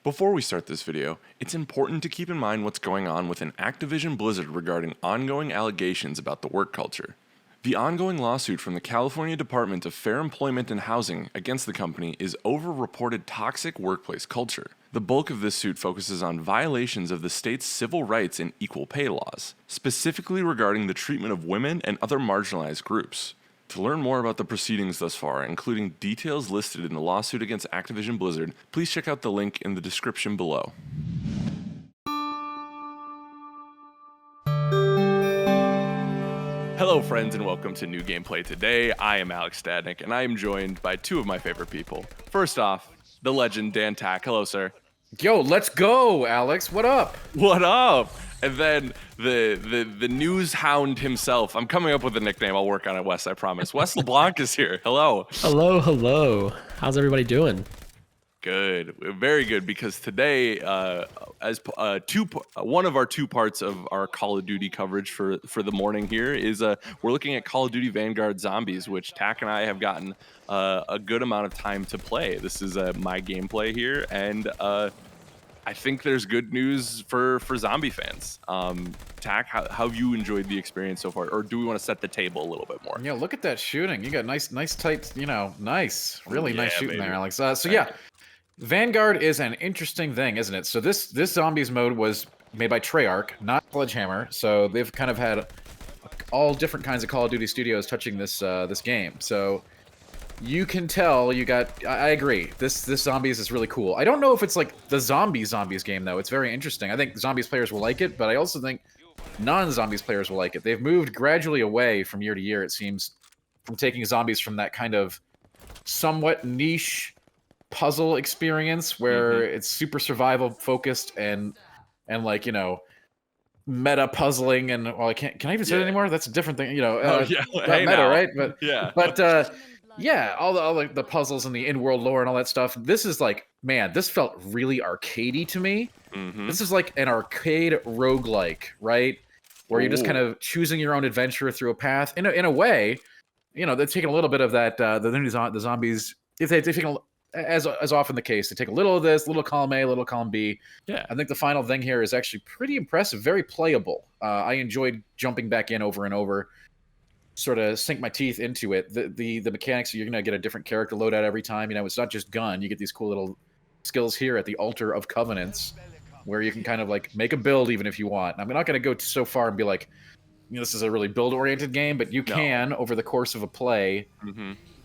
Before we start this video, it's important to keep in mind what's going on within Activision Blizzard regarding ongoing allegations about the work culture. The ongoing lawsuit from the California Department of Fair Employment and Housing against the company is over reported toxic workplace culture. The bulk of this suit focuses on violations of the state's civil rights and equal pay laws, specifically regarding the treatment of women and other marginalized groups. To learn more about the proceedings thus far, including details listed in the lawsuit against Activision Blizzard, please check out the link in the description below. Hello friends and welcome to New Gameplay Today. I am Alex Stadnik and I am joined by two of my favorite people. First off, the legend Dan Tack. Hello, sir. Yo, let's go, Alex. What up? What up? And then the news hound himself. I'm coming up with a nickname. I'll work on it, Wes, I promise. Wes LeBlanc is here. Hello. Hello. How's everybody doing? Good, very good. Because today, one of our two parts of our Call of Duty coverage for the morning here is we're looking at Call of Duty Vanguard Zombies, which Tack and I have gotten a good amount of time to play. This is my gameplay here, and I think there's good news for zombie fans. Tack, how have you enjoyed the experience so far? Or do we want to set the table a little bit more? Yeah, look at that shooting. You got nice tight, really nice shooting baby. there, Alex. Vanguard is an interesting thing, isn't it? So this zombies mode was made by Treyarch, not Sledgehammer. So they've kind of had all different kinds of Call of Duty studios touching this game. So you can tell you got. I agree. This zombies is really cool. I don't know if it's like the zombies game though. It's very interesting. I think zombies players will like it, but I also think non-zombies players will like it. They've moved gradually away from year to year, it seems, from taking zombies from that kind of somewhat niche puzzle experience where it's super survival focused and like, meta puzzling and can I even say it anymore? That's a different thing, Hey, meta, now. right? But all the puzzles and the in-world lore and all that stuff. This is like, man, this felt really arcadey to me. This is like an arcade roguelike, right? Where you're just kind of choosing your own adventure through a path. In a way, they're taking a little bit of that. The zombies, if they've taken, as often the case, they take a little of this, little column A, little column B. Yeah, I think the final thing here is actually pretty impressive, very playable. I enjoyed jumping back in over and over, sort of sink my teeth into it. The mechanics, you're gonna get a different character loadout every time. It's not just gun. You get these cool little skills here at the Altar of Covenants, where you can kind of like make a build even if you want. I'm not gonna go so far and be like, this is a really build-oriented game, but you can over the course of a play.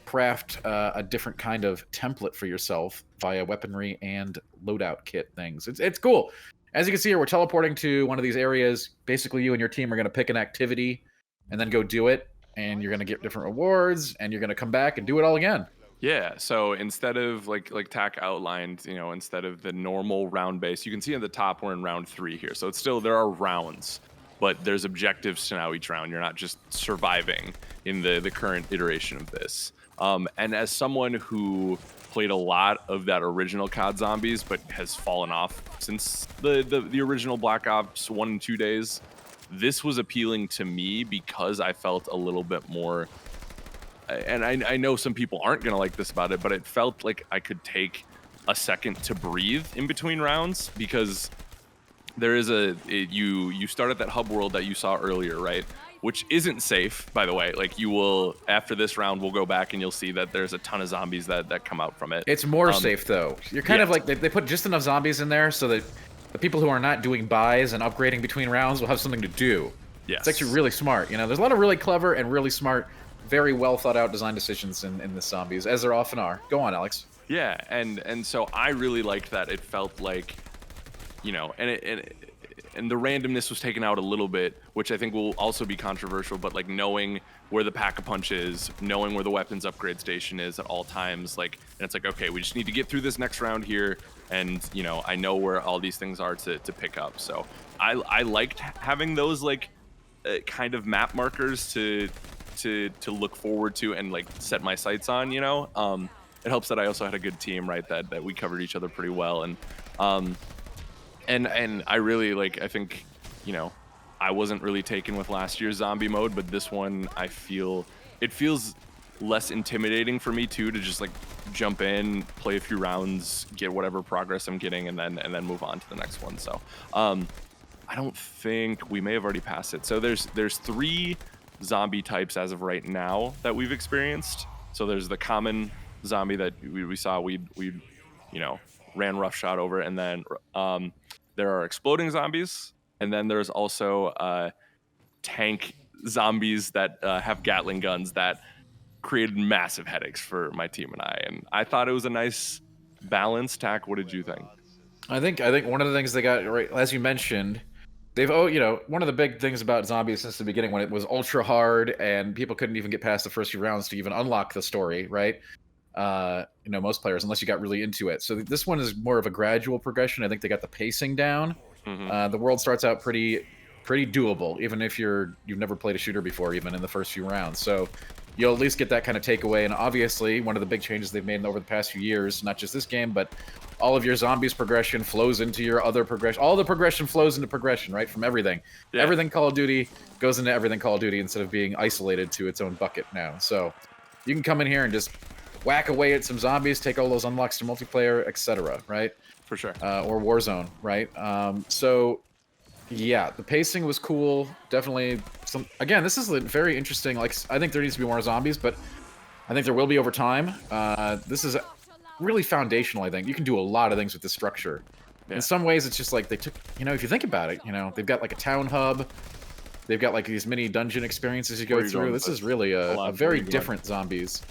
Craft a different kind of template for yourself via weaponry and loadout kit things. It's cool. As you can see here, we're teleporting to one of these areas. Basically, you and your team are going to pick an activity and then go do it, and you're going to get different rewards, and you're going to come back and do it all again. Yeah, so instead of like Tack outlined, instead of the normal round base, you can see at the top we're in round 3 here. So it's still, there are rounds, but there's objectives to now each round. You're not just surviving in the current iteration of this. And as someone who played a lot of that original COD Zombies, but has fallen off since the original Black Ops 1 and 2 days, this was appealing to me because I felt a little bit more, and I know some people aren't going to like this about it, but it felt like I could take a second to breathe in between rounds, because there is you start at that hub world that you saw earlier, right? Which isn't safe, by the way. Like, you will, after this round, we'll go back and you'll see that there's a ton of zombies that come out from it. It's more safe, though. You're kind of like, they put just enough zombies in there so that the people who are not doing buys and upgrading between rounds will have something to do. Yes. It's actually really smart. There's a lot of really clever and really smart, very well thought out design decisions in the zombies, as there often are. Go on, Alex. Yeah, and so I really liked that. It felt like, and the randomness was taken out a little bit, which I think will also be controversial, but like knowing where the Pack-a-Punch is, knowing where the weapons upgrade station is at all times, and it's like, okay, we just need to get through this next round here, and I know where all these things are to pick up. So I liked having those kind of map markers to look forward to and like set my sights on. It helps that I also had a good team, right, that we covered each other pretty well, and I really I think, I wasn't really taken with last year's zombie mode, but this one it feels less intimidating for me too, to just like jump in, play a few rounds, get whatever progress I'm getting, and then move on to the next one. So I don't think we may have already passed it. So there's 3 zombie types as of right now that we've experienced. So there's the common zombie that we saw, we ran roughshod over, and then there are exploding zombies, and then there's also tank zombies that have Gatling guns that created massive headaches for my team and I thought it was a nice balance. Tack, what did you think? I think one of the things they got right, as you mentioned, they've one of the big things about zombies since the beginning, when it was ultra hard and people couldn't even get past the first few rounds to even unlock the story, right? Most players, unless you got really into it. So this one is more of a gradual progression. I think they got the pacing down. The world starts out pretty doable, even if you've never played a shooter before, even in the first few rounds. So you'll at least get that kind of takeaway. And obviously, one of the big changes they've made over the past few years, not just this game, but all of your zombies progression flows into your other progression. All the progression flows into progression, right? From everything. Yeah. Everything Call of Duty goes into everything Call of Duty instead of being isolated to its own bucket now. So you can come in here and just whack away at some zombies, take all those unlocks to multiplayer, etc., right? For sure. Or Warzone, right? Yeah, the pacing was cool. Definitely again, this is very interesting. Like, I think there needs to be more zombies, but I think there will be over time. This is really foundational, I think. You can do a lot of things with this structure. Yeah. In some ways, it's just like they took, if you think about it, they've got like a town hub. They've got like these mini dungeon experiences you go through. This is really a very different zombies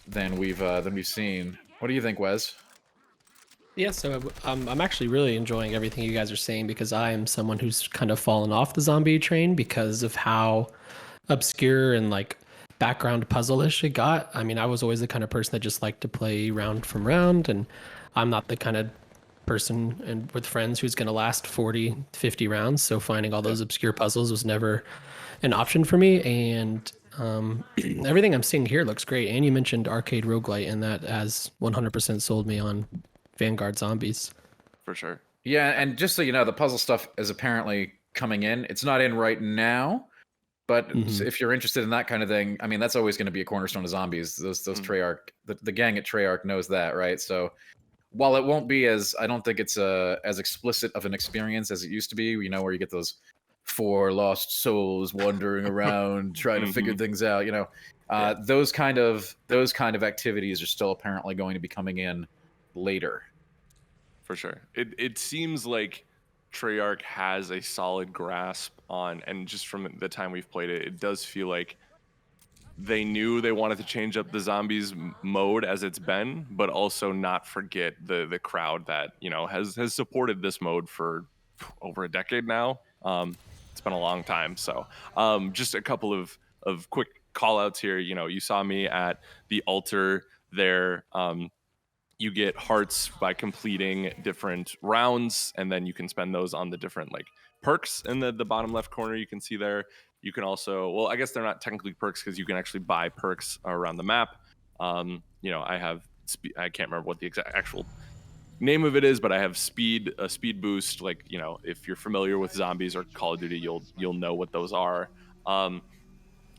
than we've seen. What do you think, Wes? Yeah, so I'm actually really enjoying everything you guys are saying, because I am someone who's kind of fallen off the zombie train because of how obscure and like background puzzle-ish it got. I mean, I was always the kind of person that just liked to play round from round, and I'm not the kind of person and with friends who's going to last 40, 50 rounds. So finding all those obscure puzzles was never an option for me. And everything I'm seeing here looks great. And you mentioned arcade roguelite, and that has 100% sold me on Vanguard zombies. For sure. Yeah, and just so you know, the puzzle stuff is apparently coming in. It's not in right now, but if you're interested in that kind of thing, I mean, that's always going to be a cornerstone of zombies. Those Treyarch, the gang at Treyarch knows that, right? So while it won't be I don't think it's as explicit of an experience as it used to be, where you get those 4 lost souls wandering around trying to figure things out, those kind of activities are still apparently going to be coming in later. For sure. It seems like Treyarch has a solid grasp on, and just from the time we've played it, it does feel like they knew they wanted to change up the zombies mode as it's been, but also not forget the crowd that has supported this mode for over a decade now. It's been a long time. So just a couple of quick call outs here. You saw me at the altar there. You get hearts by completing different rounds, and then you can spend those on the different like perks in the bottom left corner. You can see there. You can also, well, I guess they're not technically perks because you can actually buy perks around the map. I have, I can't remember what the actual name of it is, but I have a speed boost. Like, if you're familiar with zombies or Call of Duty, you'll know what those are. And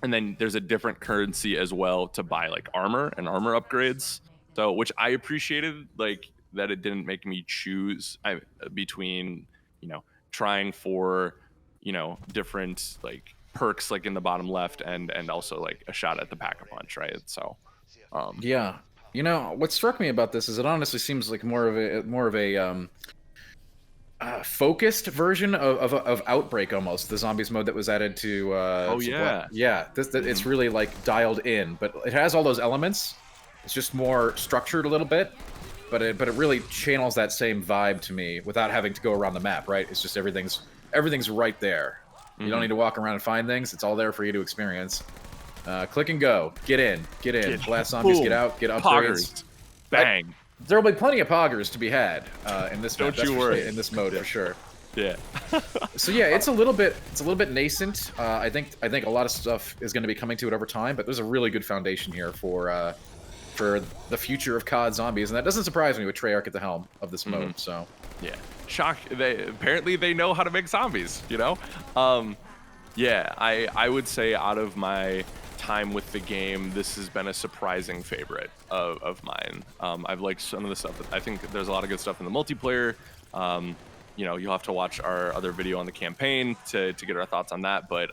then there's a different currency as well to buy like armor and armor upgrades. So, which I appreciated, like that it didn't make me choose between, trying for, different like perks like in the bottom left and also like a shot at the pack-a-punch, right? So, yeah, what struck me about this is it honestly seems like more of a focused version of Outbreak almost, the zombies mode that was added to. It's really like dialed in, but it has all those elements. It's just more structured a little bit, but it really channels that same vibe to me without having to go around the map, right? It's just everything's right there. You don't need to walk around and find things. It's all there for you to experience. Click and go. Get in. Blast zombies. Get out. Get upgrades. Poggers. Bang. There will be plenty of poggers to be had in this. Don't you worry. In this mode for sure. Yeah. So yeah, it's a little bit nascent. I think a lot of stuff is going to be coming to it over time, but there's a really good foundation here for the future of COD zombies, and that doesn't surprise me with Treyarch at the helm of this mode. So yeah, shock. They know how to make zombies. Yeah, I would say out of my time with the game, this has been a surprising favorite of mine. I've liked some of the stuff. I think there's a lot of good stuff in the multiplayer. You know, you'll have to watch our other video on the campaign to get our thoughts on that. But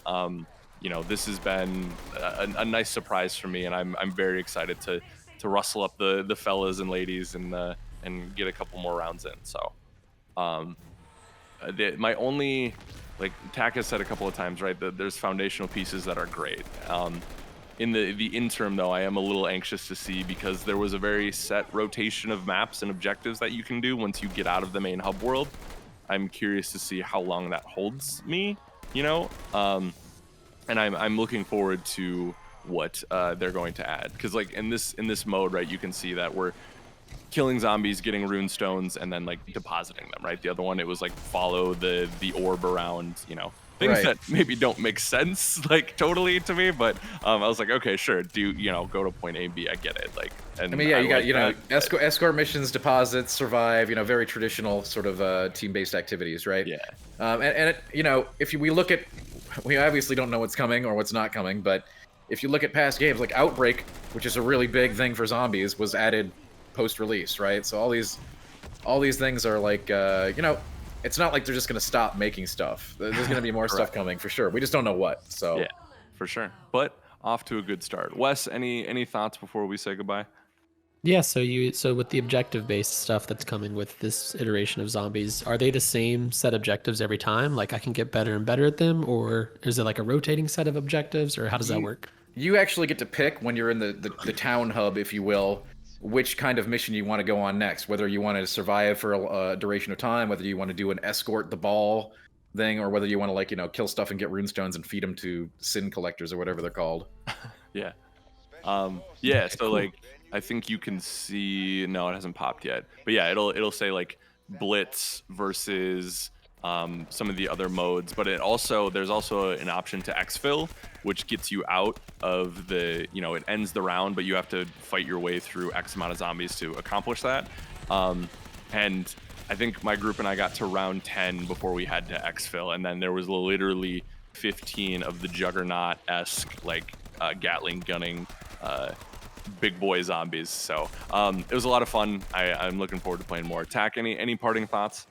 you know, this has been a nice surprise for me, and I'm very excited to rustle up the fellas and ladies and get a couple more rounds in. So my only, like Tack has said a couple of times, right, that there's foundational pieces that are great. In the interim, though, I am a little anxious to see, because there was a very set rotation of maps and objectives that you can do once you get out of the main hub world. I'm curious to see how long that holds me, you know, and I'm looking forward to what they're going to add, because like in this mode, right, you can see that we're killing zombies, getting rune stones, and then like depositing them, right? The other one, it was like follow the orb around, you know, things that maybe don't make sense like totally to me, but I was like, okay, sure, you know, go to point A, B, I get it. Like, and I mean, yeah, you got, like you know, escort missions, deposits, survive, you know, very traditional sort of team-based activities, right? Yeah. And it, you know, we look at, we obviously don't know what's coming or what's not coming, but if you look at past games, like Outbreak, which is a really big thing for zombies, was added post-release, right? So all these things are like, you know, it's not like they're just gonna stop making stuff. There's gonna be more stuff coming for sure. We just don't know what. So yeah, for sure. But off to a good start. Wes, any thoughts before we say goodbye? Yeah, so with the objective-based stuff that's coming with this iteration of zombies, are they the same set objectives every time? Like I can get better and better at them, or is it like a rotating set of objectives, or how does that work? You actually get to pick when you're in the town hub, if you will, which kind of mission you want to go on next. Whether you want to survive for a duration of time, whether you want to do an escort the ball thing, or whether you want to, like, you know, kill stuff and get runestones and feed them to sin collectors or whatever they're called. Yeah. Yeah, so cool. Like I think you can see, no, it hasn't popped yet, but yeah, it'll say like blitz versus some of the other modes, but there's also an option to exfil, which gets you out of the, you know, it ends the round, but you have to fight your way through X amount of zombies to accomplish that. And I think my group and I got to round 10 before we had to exfil, and then there was literally 15 of the Juggernaut-esque like Gatling gunning big boy zombies. So it was a lot of fun. I'm looking forward to playing more. Tack, any parting thoughts?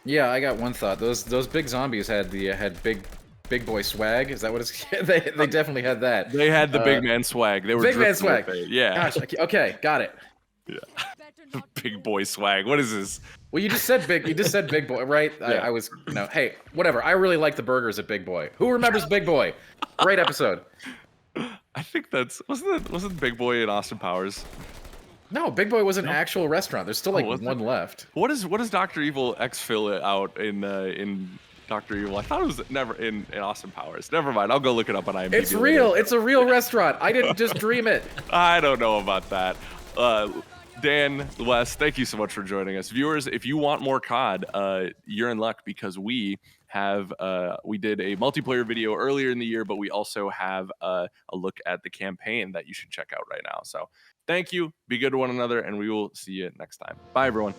Yeah, I got one thought. Those big zombies had big boy swag. Is that what it's? they definitely had that. They had the big man swag. They were big man swag. Yeah. Gosh. Okay, got it. Yeah. Big boy swag. What is this? Well, you just said big boy, right? Yeah. I was, you know, hey, whatever. I really like the burgers at Big Boy. Who remembers Big Boy? Great episode. I think wasn't Big Boy in Austin Powers? No, Big Boy was an actual restaurant. There's still like one left. What is Dr. Evil exfil out in Dr. Evil? I thought it was never in Austin Powers. Never mind. I'll go look it up on IMDb. It's real. It's a real restaurant. I didn't just dream it. I don't know about that. Dan, Wes, thank you so much for joining us. Viewers, if you want more COD, you're in luck, because we did a multiplayer video earlier in the year, but we also have a look at the campaign that you should check out right now. So thank you. Be good to one another, and we will see you next time. Bye, everyone.